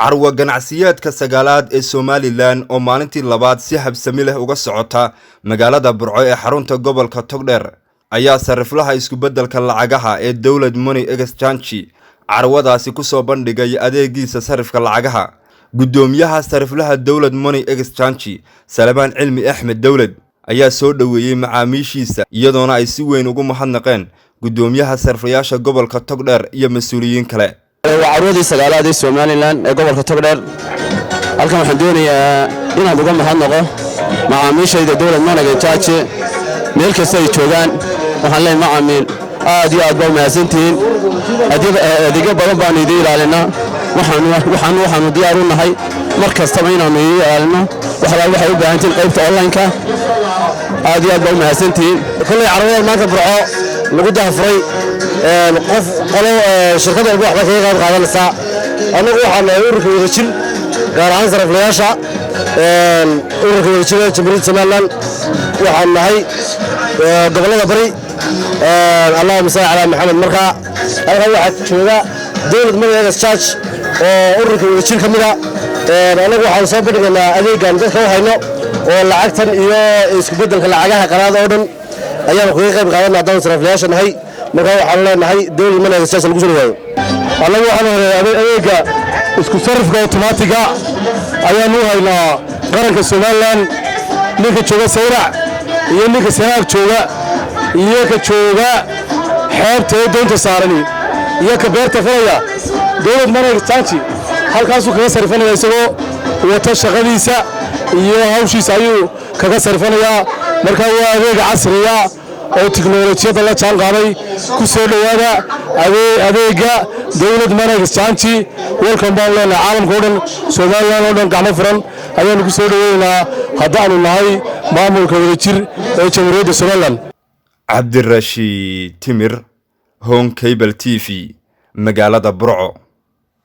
carwa ganacsiyeedka sagaalaad ee Somaliland oo maalintii labaad si habsami leh uga socota magaalada Burco ee xarunta gobolka Togdheer ayaa sariflaha isku beddelka lacagaha ee Dowlad Money Exchange carwadaasi ku soo bandhigay adeegiisa sarifka lacagaha gudoomiyaha sariflaha Dowlad Money Exchange Salmaan Cilmi Axmed Dowlad ayaa soo dhaweeyay macaamiishiisa iyadoona ay si weyn ugu mahadnaqeen gudoomiyaha sariflayaasha gobolka Togdheer iyo mas'uuliyiin kale وعروضي سجالات السوماليلاند قبل كتبدر halkan waxaan doonayaa inaad uga mahadnaqo macaamiishayda Dowlad Money Exchange meel kasta ay joogaan waxaan leeyahay macaamiil aad iyo aad baa mahadsantiin adiga badan baan idin ilaalinaa waxaan diyaar u nahay mar kasta inaanu idin ilaalino waxay u baahan tahay qaybta online-ka aad iyo aad baa mahadsantiin kulay carwada maanta Burco lagu daafray qof qolo shirkada ugu waxba kaga qayb qaadanaysa anagu waxaan ururka wadajir gaar ahaan sariflayaasha ururka wadajir Jamhuuriyadda Somaliland waxaan nahay gobolada bari Allahumma salli ala Muhammad marka halkan waxa jooga Dowlad Money Exchange oo ururka wadajir kamid ah anagu waxaan soo bandhignaa adeegan dadka u hayno oo lacagtan iyo isku beddelka lacagaha qaraad oo dhan ayaan kaga qayb qaadanaa dad sariflayaasha nahay marka waxaan leenahay Dowlad Money Exchange lagu soo dhawaado anagu waxaan horeeyay adeega isku sarifka automatic-ga ayaan u haynaa qaranka Somaliland ninka jooga Sayrac iyo ninka Sanaag jooga iyo ka jooga xeebta doonta saarani iyo ka beerta falaya Dowlad Money Exchange halkaas uu kaga sarifanaya isagoo wata shaqadiisa iyo hawshiisa ayuu kaga sarifanaya marka waa adeeg casri ah oo tiknoolajiyada la jaan qaaday ku soo dhawaada adeega Dowlad Money Exchange welcome baan leenahay caalamka oo dhan Soomaaliland oo dhan gacmo furan ayaan ku soo dhaweynaa haddaanu nahay maamulka wadajir ee Jamhuuriyadda Somaliland Cabdirashiid Timir Home Cable TV magaalada Burco.